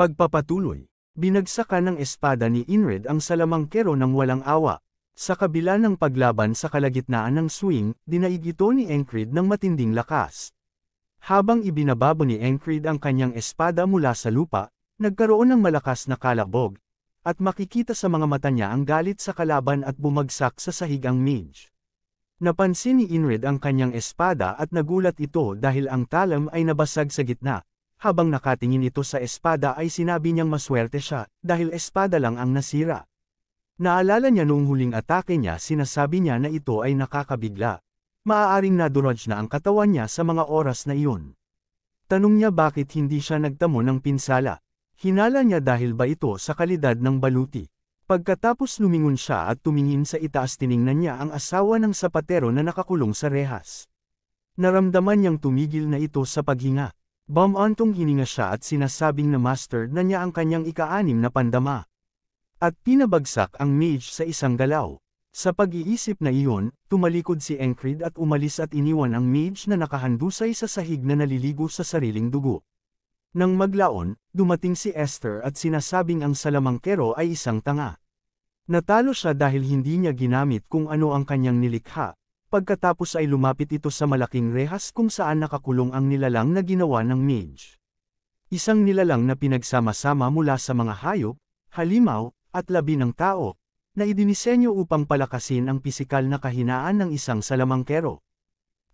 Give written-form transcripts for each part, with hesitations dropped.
Pagpapatuloy. Binagsakan ng espada ni Inred ang salamangkero ng walang awa. Sa kabila ng paglaban sa kalagitnaan ng swing, dinaig ito ni Encred ng matinding lakas. Habang ibinababo ni Encred ang kanyang espada mula sa lupa, nagkaroon ng malakas na kalabog, at makikita sa mga mata niya ang galit sa kalaban at bumagsak sa sahig ang mage. Napansin ni Inred ang kanyang espada at nagulat ito dahil ang talam ay nabasag sa gitna. Habang nakatingin ito sa espada ay sinabi niyang maswerte siya, dahil espada lang ang nasira. Naalala niya noong huling atake niya, sinasabi niya na ito ay nakakabigla. Maaaring nadurog na ang katawan niya sa mga oras na iyon. Tanong niya bakit hindi siya nagtamo ng pinsala. Hinala niya dahil ba ito sa kalidad ng baluti. Pagkatapos lumingon siya at tumingin sa itaas, tiningnan niya ang asawa ng sapatero na nakakulong sa rehas. Naramdaman niyang tumigil na ito sa paghinga. Bumantong hininga siya at sinasabing na master na niya ang kanyang ika-6 na pandama. At pinabagsak ang mage sa isang galaw. Sa pag-iisip na iyon, tumalikod si Encred at umalis at iniwan ang mage na nakahandusay sa sahig na naliligo sa sariling dugo. Nang maglaon, dumating si Esther at sinasabing ang salamangkero ay isang tanga. Natalo siya dahil hindi niya ginamit kung ano ang kanyang nilikha. Pagkatapos ay lumapit ito sa malaking rehas kung saan nakakulong ang nilalang na ginawa ng mage. Isang nilalang na pinagsama-sama mula sa mga hayop, halimaw, at labi ng tao, na idinisenyo upang palakasin ang pisikal na kahinaan ng isang salamangkero.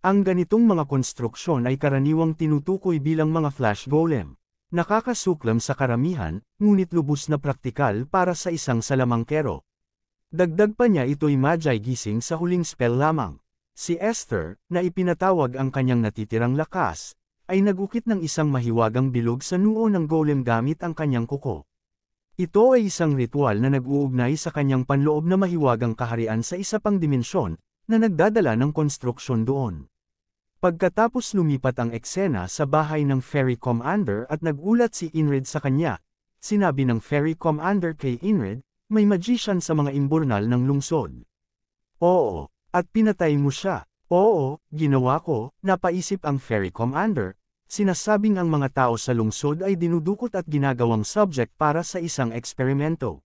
Ang ganitong mga konstruksyon ay karaniwang tinutukoy bilang mga flash golem. Nakakasuklam sa karamihan, ngunit lubos na praktikal para sa isang salamangkero. Dagdag pa niya ito'y magi gising sa huling spell lamang. Si Esther, na ipinatawag ang kanyang natitirang lakas, ay nagukit ng isang mahiwagang bilog sa noo ng golem gamit ang kanyang kuko. Ito ay isang ritual na nag-uugnay sa kanyang panloob na mahiwagang kaharian sa isa pang dimensyon, na nagdadala ng konstruksyon doon. Pagkatapos lumipat ang eksena sa bahay ng Fairy Commander at nagulat si Inred sa kanya, sinabi ng Fairy Commander kay Inred, may magician sa mga imburnal ng lungsod. Oo. At pinatay mo siya. Oo, ginawa ko, napaisip ang Fairy Commander. Sinasabing ang mga tao sa lungsod ay dinudukot at ginagawang subject para sa isang eksperimento.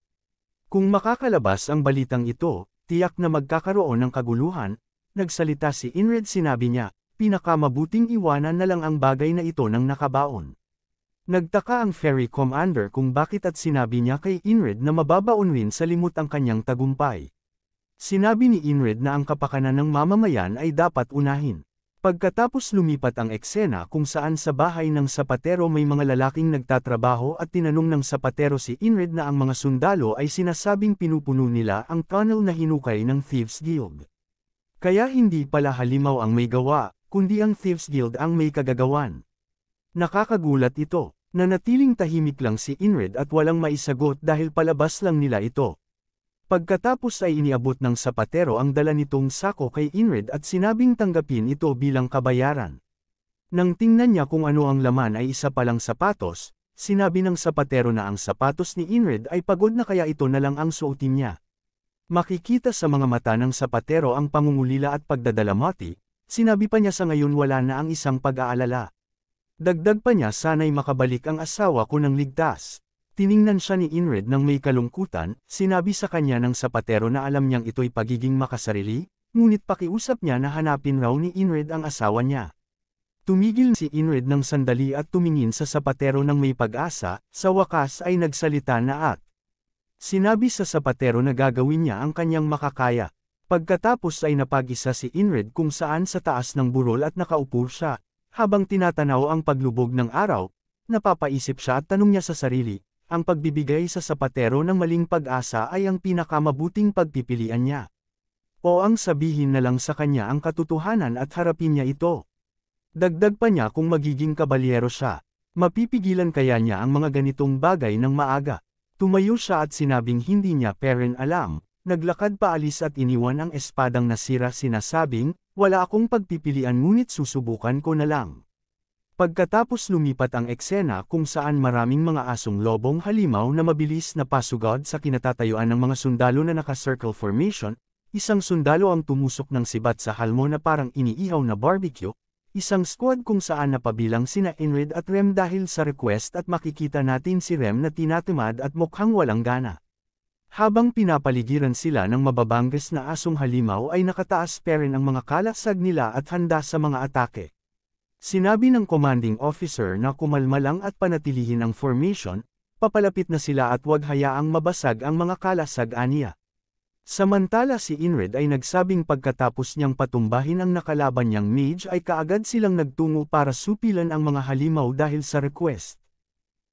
Kung makakalabas ang balitang ito, tiyak na magkakaroon ng kaguluhan. Nagsalita si Inred, sinabi niya, pinakamabuting iwanan na lang ang bagay na ito ng nakabaon. Nagtaka ang Fairy Commander kung bakit at sinabi niya kay Inred na mababaon rin sa limot ang kanyang tagumpay. Sinabi ni Inred na ang kapakanan ng mamamayan ay dapat unahin. Pagkatapos lumipat ang eksena kung saan sa bahay ng sapatero may mga lalaking nagtatrabaho at tinanong ng sapatero si Inred na ang mga sundalo ay sinasabing pinupuno nila ang tunnel na hinukay ng Thieves Guild. Kaya hindi pala halimaw ang may gawa, kundi ang Thieves Guild ang may kagagawan. Nakakagulat ito. Nanatiling tahimik lang si Inred at walang maisagot dahil palabas lang nila ito. Pagkatapos ay iniabot ng sapatero ang dala nitong sako kay Inred at sinabing tanggapin ito bilang kabayaran. Nang tingnan niya kung ano ang laman ay isa palang sapatos, sinabi ng sapatero na ang sapatos ni Inred ay pagod na kaya ito na lang ang suotin niya. Makikita sa mga mata ng sapatero ang pangungulila at pagdadalamati, sinabi pa niya sa ngayon wala na ang isang pag-aalala. Dagdag pa niya sana'y makabalik ang asawa ko ng ligtas. Tiningnan siya ni Inred ng may kalungkutan, sinabi sa kanya ng sapatero na alam niyang ito'y pagiging makasarili, ngunit pakiusap niya na hanapin raw ni Inred ang asawa niya. Tumigil si Inred ng sandali at tumingin sa sapatero ng may pag-asa, sa wakas ay nagsalita na at sinabi sa sapatero na gagawin niya ang kanyang makakaya. Pagkatapos ay napag-isa si Inred kung saan sa taas ng burol at nakaupo siya, habang tinatanaw ang paglubog ng araw, napapaisip siya at tanong niya sa sarili. Ang pagbibigay sa sapatero ng maling pag-asa ay ang pinakamabuting pagpipilian niya. O ang sabihin na lang sa kanya ang katotohanan at harapin niya ito. Dagdag pa niya kung magiging kabalyero siya. Mapipigilan kaya niya ang mga ganitong bagay ng maaga. Tumayo siya at sinabing hindi niya rin alam. Naglakad paalis at iniwan ang espadang nasira, sinasabing, wala akong pagpipilian ngunit susubukan ko na lang. Pagkatapos lumipat ang eksena kung saan maraming mga asong lobong halimaw na mabilis na pasugod sa kinatatayuan ng mga sundalo na naka-circle formation, isang sundalo ang tumusok ng sibat sa halmo na parang iniihaw na barbecue, Isang squad kung saan napabilang sina Inrid at Rem dahil sa request at makikita natin si Rem na tinatamad at mukhang walang gana. Habang pinapaligiran sila ng mababangges na asong halimaw ay nakataas pa rin ang mga kalasag nila at handa sa mga atake. Sinabi ng commanding officer na kumalma lang at panatilihin ang formation, papalapit na sila at huwag hayaang mabasag ang mga kalasag aniya. Samantala si Inrid ay nagsabing pagkatapos niyang patumbahin ang nakalaban niyang mage ay kaagad silang nagtungo para supilan ang mga halimaw dahil sa request.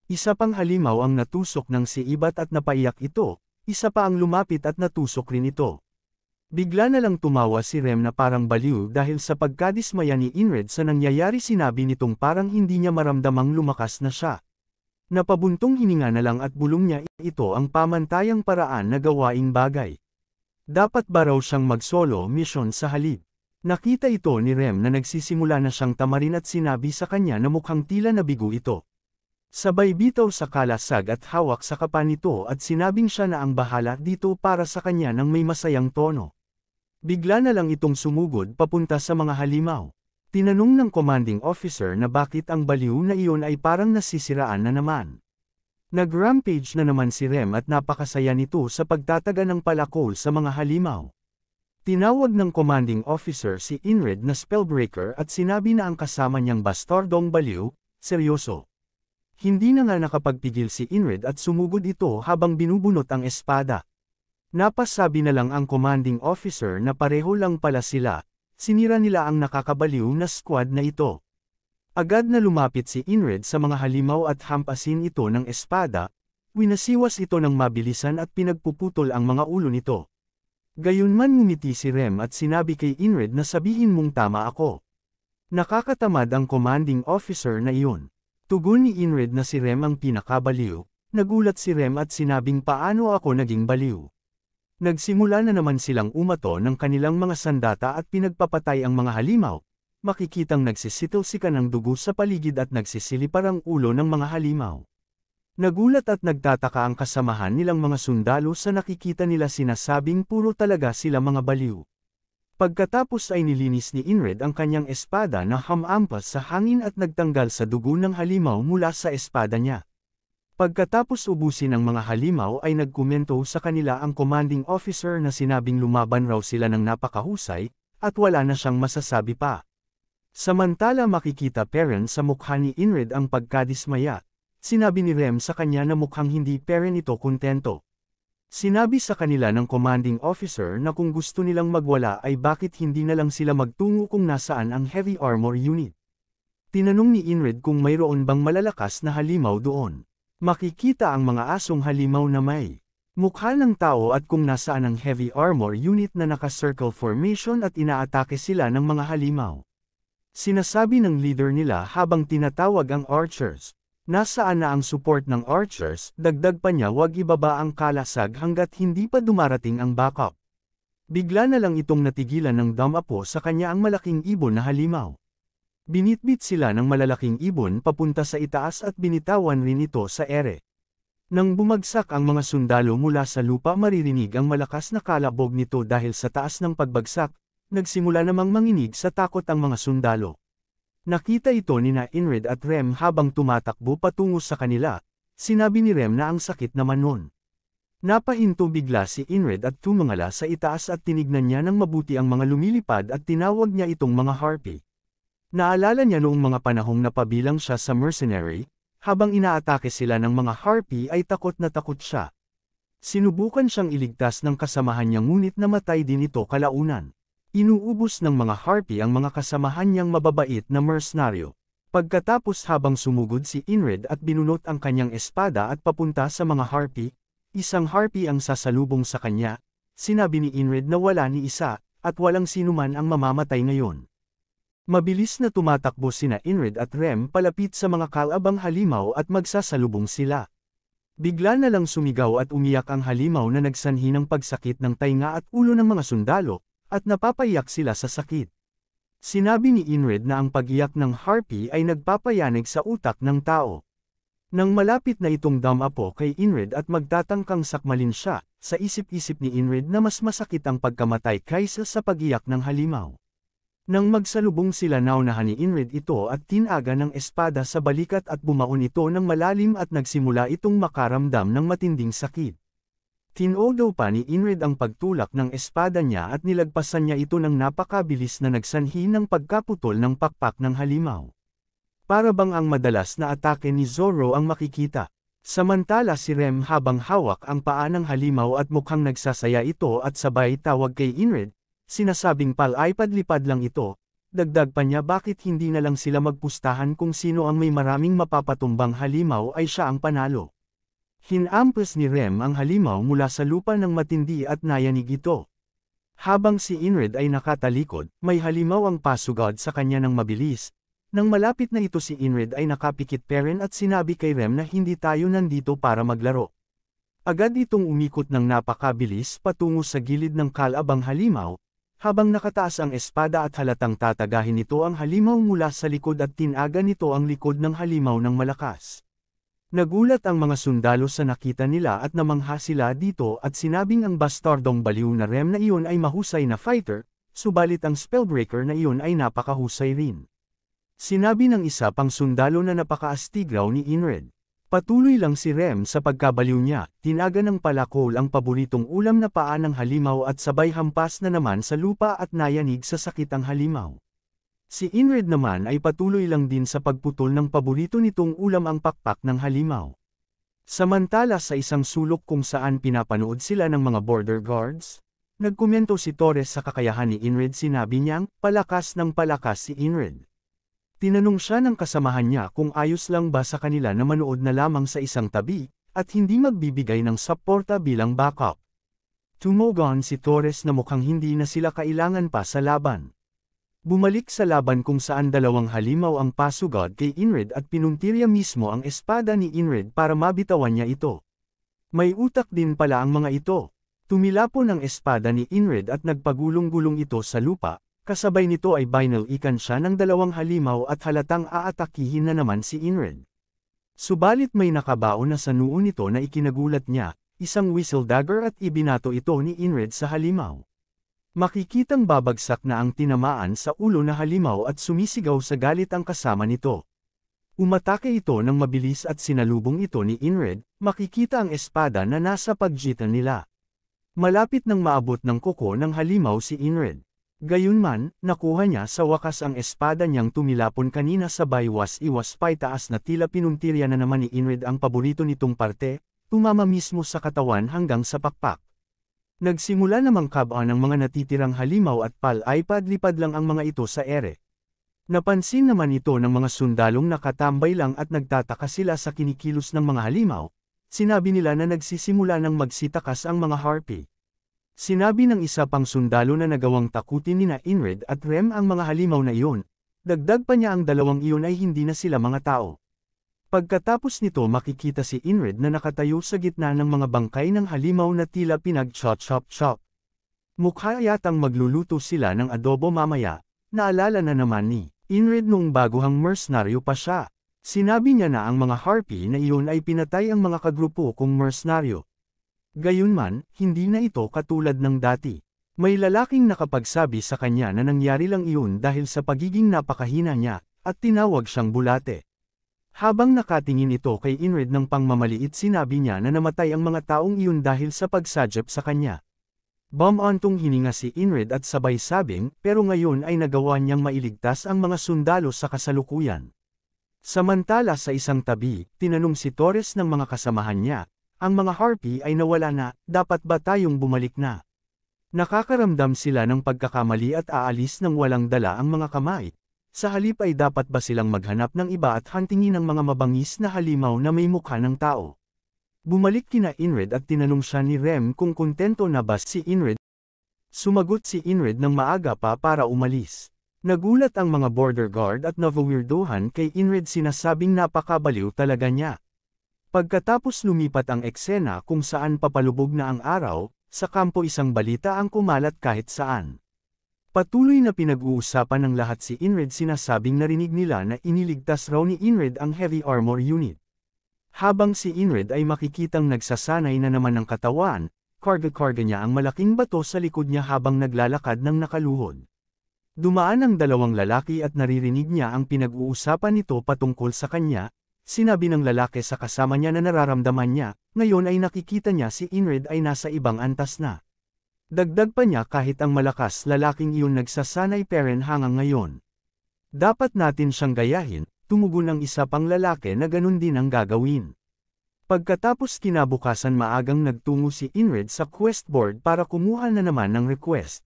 Isa pang halimaw ang natusok ng si Ibat at napaiyak ito, isa pa ang lumapit at natusok rin ito. Bigla na lang tumawa si Rem na parang baliw dahil sa pagkadismaya ni Inrid sa nangyayari sinabi nitong parang hindi niya maramdamang lumakas na siya. Napabuntong hininga na lang at bulong niya ito ang pamantayang paraan na gawaing bagay. Dapat ba raw siyang mag-solo mission sa halip? Nakita ito ni Rem na nagsisimula na siyang tamarin at sinabi sa kanya na mukhang tila nabigo ito. Sabay bitaw sa kalasag at hawak sa kapa nito at sinabing siya na ang bahala dito para sa kanya ng may masayang tono. Bigla na lang itong sumugod papunta sa mga halimaw. Tinanong ng commanding officer na bakit ang baliw na iyon ay parang nasisiraan na naman. Nag-rampage na naman si Rem at napakasaya nito sa pagtataga ng palakol sa mga halimaw. Tinawag ng commanding officer si Inrid na spellbreaker at sinabi na ang kasama niyang bastardong baliw, seryoso. Hindi na nga nakapagpigil si Inrid at sumugod ito habang binubunot ang espada. Napasabi na lang ang commanding officer na pareho lang pala sila, sinira nila ang nakakabaliw na squad na ito. Agad na lumapit si Inrid sa mga halimaw at hampasin ito ng espada, winasiwas ito ng mabilisan at pinagpuputol ang mga ulo nito. Gayunman ngumiti si Rem at sinabi kay Inrid na sabihin mong tama ako. Nakakatamad ang commanding officer na iyon. Tugon ni Inrid na si Rem ang pinakabaliw, nagulat si Rem at sinabing paano ako naging baliw. Nagsimula na naman silang umato ng kanilang mga sandata at pinagpapatay ang mga halimaw, makikitang nagsisitil-sikan ng dugo sa paligid at nagsisilipar ang ulo ng mga halimaw. Nagulat at nagtataka ang kasamahan nilang mga sundalo sa nakikita nila sinasabing puro talaga sila mga baliw. Pagkatapos ay nilinis ni Inrid ang kanyang espada na hamampas sa hangin at nagtanggal sa dugo ng halimaw mula sa espada niya. Pagkatapos ubusin ang mga halimaw ay nagkomento sa kanila ang commanding officer na sinabing lumaban raw sila ng napakahusay, at wala na siyang masasabi pa. Samantala makikita pa sa mukha ni Inrid ang pagkadismaya, sinabi ni Rem sa kanya na mukhang hindi pa rin ito kontento. Sinabi sa kanila ng commanding officer na kung gusto nilang magwala ay bakit hindi na lang sila magtungo kung nasaan ang heavy armor unit. Tinanong ni Inrid kung mayroon bang malalakas na halimaw doon. Makikita ang mga asong halimaw na may mukha ng tao at kung nasaan ang heavy armor unit na naka-circle formation at inaatake sila ng mga halimaw. Sinasabi ng leader nila habang tinatawag ang archers. Nasaan na ang support ng archers, dagdag pa niya wag ibaba ang kalasag hanggat hindi pa dumarating ang backup. Bigla na lang itong natigilan ng damapo sa kanya ang malaking ibon na halimaw. Binitbit sila ng malalaking ibon papunta sa itaas at binitawan rin ito sa ere. Nang bumagsak ang mga sundalo mula sa lupa maririnig ang malakas na kalabog nito dahil sa taas ng pagbagsak, nagsimula namang manginig sa takot ang mga sundalo. Nakita ito ni Inrid at Rem habang tumatakbo patungo sa kanila, sinabi ni Rem na ang sakit naman nun. Napahinto bigla si Inrid at tumangala sa itaas at tinignan niya ng mabuti ang mga lumilipad at tinawag niya itong mga harpy. Naalala niya noong mga panahong napabilang siya sa mercenary, habang inaatake sila ng mga harpy ay takot na takot siya. Sinubukan siyang iligtas ng kasamahan niya ngunit namatay din ito kalaunan. Inuubos ng mga harpy ang mga kasamahan niyang mababait na mercenaryo. Pagkatapos habang sumugod si Inrid at binunot ang kanyang espada at papunta sa mga harpy, isang harpy ang sasalubong sa kanya, sinabi ni Inrid na wala ni isa, at walang sinuman ang mamamatay ngayon. Mabilis na tumatakbo sina Inrid at Rem palapit sa mga kalabang halimaw at magsasalubong sila. Bigla na lang sumigaw at umiyak ang halimaw na nagsanhi ng pagsakit ng tainga at ulo ng mga sundalo, at napapaiyak sila sa sakit. Sinabi ni Inrid na ang pag-iyak ng harpy ay nagpapayanig sa utak ng tao. Nang malapit na itong damapo kay Inrid at magtatangkang sakmalin siya, sa isip-isip ni Inrid na mas masakit ang pagkamatay kaysa sa pag-iyak ng halimaw. Nang magsalubong sila naunahan ni Inrid ito at tinaga ng espada sa balikat at bumaon ito ng malalim at nagsimula itong makaramdam ng matinding sakit. Tinodo pa ni Inrid ang pagtulak ng espada niya at nilagpasan niya ito ng napakabilis na nagsanhi ng pagkaputol ng pakpak ng halimaw. Para bang ang madalas na atake ni Zoro ang makikita. Samantala si Rem habang hawak ang paa ng halimaw at mukhang nagsasaya ito at sabay tawag kay Inrid, sinasabing palipad-lipad lang ito, dagdag pa niya bakit hindi na lang sila magpustahan kung sino ang may maraming mapapatumbang halimaw ay siya ang panalo. Hinampas ni Rem ang halimaw mula sa lupa ng matindi at nayanig ito. Habang si Inrid ay nakatalikod, may halimaw ang pasugod sa kanya ng mabilis. Nang malapit na ito si Inrid ay nakapikit pa rin at sinabi kay Rem na hindi tayo nandito para maglaro. Agad itong umikot ng napakabilis patungo sa gilid ng kalabang halimaw, habang nakataas ang espada at halatang tatagahin nito ang halimaw mula sa likod at tinaga nito ang likod ng halimaw ng malakas. Nagulat ang mga sundalo sa nakita nila at namangha sila dito at sinabing ang bastardong baliw na Rem na iyon ay mahusay na fighter, subalit ang spellbreaker na iyon ay napakahusay rin. Sinabi ng isa pang sundalo na napakaastig raw ni Inrid. Patuloy lang si Rem sa pagkabaliw niya, tinaga ng palakol ang paboritong ulam na paa ng halimaw at sabay hampas na naman sa lupa at nayanig sa sakit ang halimaw. Si Inrid naman ay patuloy lang din sa pagputol ng paborito nitong ulam ang pakpak ng halimaw. Samantala sa isang sulok kung saan pinapanood sila ng mga border guards, nagkomento si Torres sa kakayahan ni Inrid, sinabi niyang palakas ng palakas si Inrid. Tinanong siya ng kasamahan niya kung ayos lang ba sa kanila na manood na lamang sa isang tabi, at hindi magbibigay ng suporta bilang backup. Tumogon si Torres na mukhang hindi na sila kailangan pa sa laban. Bumalik sa laban kung saan dalawang halimaw ang pasugod kay Inrid at pinuntirya mismo ang espada ni Inrid para mabitawan niya ito. May utak din pala ang mga ito. Tumilapon ang espada ni Inrid at nagpagulong-gulong ito sa lupa. Kasabay nito ay binalikan siya ng dalawang halimaw at halatang aatakihin na naman si Inrid. Subalit may nakabaon na sa noo nito na ikinagulat niya, isang whistle dagger at ibinato ito ni Inrid sa halimaw. Makikitang babagsak na ang tinamaan sa ulo na halimaw at sumisigaw sa galit ang kasama nito. Umatake ito ng mabilis at sinalubong ito ni Inrid, makikita ang espada na nasa paggitan nila. Malapit nang maabot ng kuko ng halimaw si Inrid. Gayunman, nakuha niya sa wakas ang espada niyang tumilapon kanina sabay was-iwas paitaas na tila pinuntirya na naman ni Inrid ang paborito nitong parte, tumama mismo sa katawan hanggang sa pakpak. Nagsimula namang kabaan ang mga natitirang halimaw at palipad-lipad lang ang mga ito sa ere. Napansin naman ito ng mga sundalong nakatambay lang at nagtataka sila sa kinikilos ng mga halimaw. Sinabi nila na nagsisimula ng magsitakas ang mga harpy. Sinabi ng isa pang sundalo na nagawang takutin nina Inrid at Rem ang mga halimaw na iyon. Dagdag pa niya ang dalawang iyon ay hindi na sila mga tao. Pagkatapos nito makikita si Inrid na nakatayo sa gitna ng mga bangkay ng halimaw na tila pinag-chop-chop-chop. Mukha yatang magluluto sila ng adobo mamaya, naalala na naman ni Inrid nung baguhang mercenaryo pa siya. Sinabi niya na ang mga harpy na iyon ay pinatay ang mga kagrupo kong mercenaryo. Gayunman, hindi na ito katulad ng dati. May lalaking nakapagsabi sa kanya na nangyari lang iyon dahil sa pagiging napakahina niya, at tinawag siyang bulate. Habang nakatingin ito kay Inrid ng pangmamaliit, sinabi niya na namatay ang mga taong iyon dahil sa pagsadyap sa kanya. Bumantong hininga si Inrid at sabay sabing, pero ngayon ay nagawa niyang mailigtas ang mga sundalo sa kasalukuyan. Samantala sa isang tabi, tinanong si Torres ng mga kasamahan niya, ang mga harpy ay nawala na, dapat ba tayong bumalik na? Nakakaramdam sila ng pagkakamali at aalis ng walang dala ang mga kamay. Sa halip ay dapat ba silang maghanap ng iba at huntingin ang mga mabangis na halimaw na may mukha ng tao? Bumalik kina Inrid at tinanong siya ni Rem kung kontento na ba si Inrid. Sumagot si Inrid ng maaga pa para umalis. Nagulat ang mga border guard at nawawirduhan kay Inrid, sinasabing napakabaliw talaga niya. Pagkatapos lumipat ang eksena kung saan papalubog na ang araw, sa kampo isang balita ang kumalat kahit saan. Patuloy na pinag-uusapan ng lahat si Inrid, sinasabing narinig nila na iniligtas raw ni Inrid ang heavy armor unit. Habang si Inrid ay makikitang nagsasanay na naman ng katawan, karga-karga niya ang malaking bato sa likod niya habang naglalakad ng nakaluhod. Dumaan ang dalawang lalaki at naririnig niya ang pinag-uusapan nito patungkol sa kanya. Sinabi ng lalaki sa kasama niya na nararamdaman niya, ngayon ay nakikita niya si Inrid ay nasa ibang antas na. Dagdag pa niya kahit ang malakas lalaking iyon nagsasanay peren hanggang ngayon. Dapat natin siyang gayahin, tumugon ang isa pang lalaki na ganun din ang gagawin. Pagkatapos kinabukasan maagang nagtungo si Inrid sa quest board para kumuha na naman ng request.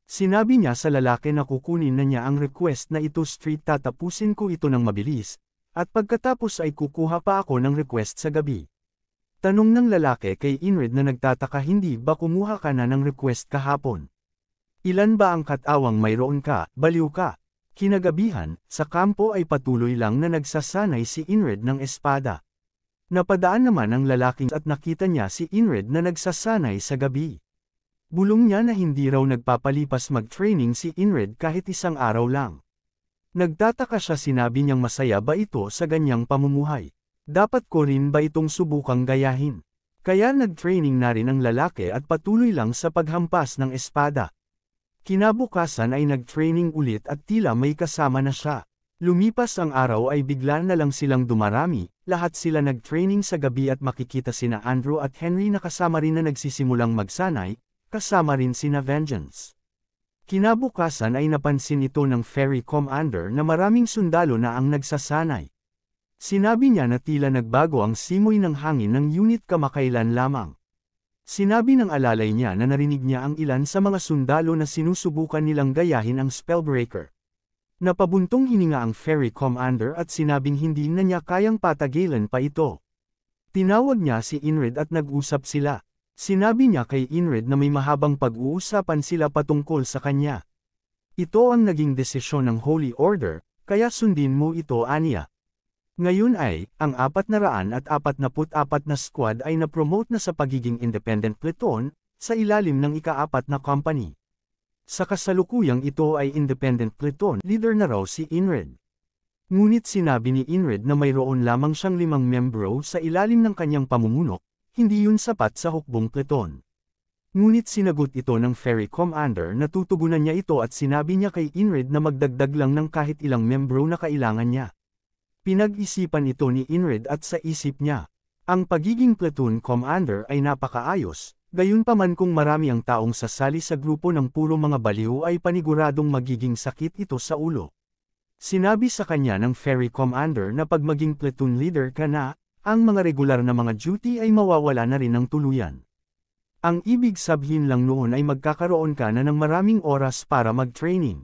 Sinabi niya sa lalaki na kukunin na niya ang request na ito street tatapusin ko ito ng mabilis, at pagkatapos ay kukuha pa ako ng request sa gabi. Tanong ng lalaki kay Inrid na nagtataka hindi ba kumuha ka na ng request kahapon? Ilan ba ang katawang mayroon ka, baliw ka? Kinagabihan, sa kampo ay patuloy lang na nagsasanay si Inrid ng espada. Napadaan naman ang lalaking at nakita niya si Inrid na nagsasanay sa gabi. Bulong niya na hindi raw nagpapalipas mag-training si Inrid kahit isang araw lang. Nagtataka siya sinabi niyang masaya ba ito sa ganyang pamumuhay. Dapat ko rin ba itong subukang gayahin? Kaya nag-training na rin ang lalaki at patuloy lang sa paghampas ng espada. Kinabukasan ay nag-training ulit at tila may kasama na siya. Lumipas ang araw ay bigla na lang silang dumarami, lahat sila nag-training sa gabi at makikita sina Andrew at Henry na kasama rin na nagsisimulang magsanay, kasama rin sina Vengeance. Kinabukasan ay napansin ito ng ferry commander na maraming sundalo na ang nagsasanay. Sinabi niya na tila nagbago ang simoy ng hangin ng unit kamakailan lamang. Sinabi ng alalay niya na narinig niya ang ilan sa mga sundalo na sinusubukan nilang gayahin ang spellbreaker. Napabuntong hininga ang ferry commander at sinabing hindi na niya kayang patagilan pa ito. Tinawag niya si Inrid at nag-usap sila. Sinabi niya kay Inrid na may mahabang pag-uusapan sila patungkol sa kanya. Ito ang naging desisyon ng Holy Order, kaya sundin mo ito aniya. Ngayon ay, ang 444 na squad ay na-promote na sa pagiging independent platoon, sa ilalim ng ika-4 na company. Sa kasalukuyang ito ay independent platoon, leader na raw si Inrid. Ngunit sinabi ni Inrid na mayroon lamang siyang 5 membro sa ilalim ng kanyang pamumuno, hindi yun sapat sa hukbong pleton. Ngunit sinagot ito ng ferry commander na tutugunan niya ito at sinabi niya kay Inrid na magdagdag lang ng kahit ilang membro na kailangan niya. Pinag-isipan ito ni Inrid at sa isip niya, ang pagiging platoon commander ay napakaayos, gayunpaman kung marami ang taong sasali sa grupo ng puro mga baliw ay paniguradong magiging sakit ito sa ulo. Sinabi sa kanya ng ferry commander na pag maging platoon leader ka na, ang mga regular na mga duty ay mawawala na rin ng tuluyan. Ang ibig sabihin lang noon ay magkakaroon ka na ng maraming oras para mag-training.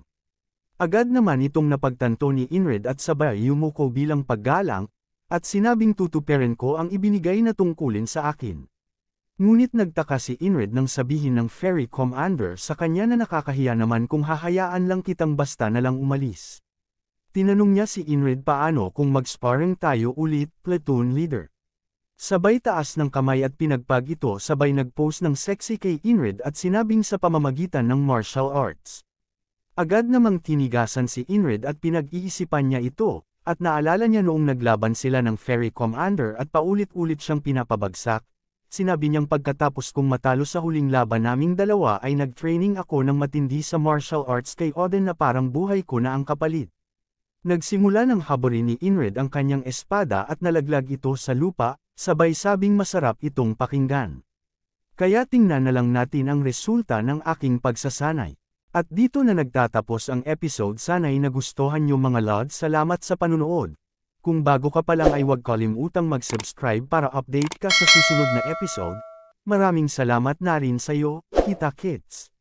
Agad naman itong napagtanto ni Inrid at sabay yumuko bilang paggalang, at sinabing tutuperin ko ang ibinigay na tungkulin sa akin. Ngunit nagtaka si Inrid nang sabihin ng ferry commander sa kanya na nakakahiya naman kung hahayaan lang kitang basta na lang umalis. Tinanong niya si Inrid paano kung mag-sparring tayo ulit, platoon leader. Sabay taas ng kamay at pinagpag ito sabay nag-post ng sexy kay Inrid at sinabing sa pamamagitan ng martial arts. Agad namang tinigasan si Inrid at pinag-iisipan niya ito, at naalala niya noong naglaban sila ng ferry commander at paulit-ulit siyang pinapabagsak. Sinabi niyang pagkatapos kong matalo sa huling laban naming dalawa ay nag-training ako ng matindi sa martial arts kay Odin na parang buhay ko na ang kapalit. Nagsimula ng haburin ni Inrid ang kanyang espada at nalaglag ito sa lupa, sabay sabing masarap itong pakinggan. Kaya tingnan na lang natin ang resulta ng aking pagsasanay. At dito na nagtatapos ang episode, sana'y nagustuhan niyo mga lods. Salamat sa panunood. Kung bago ka pa lang ay huwag kalimutang mag-subscribe para update ka sa susunod na episode. Maraming salamat na rin sa'yo, kita kits.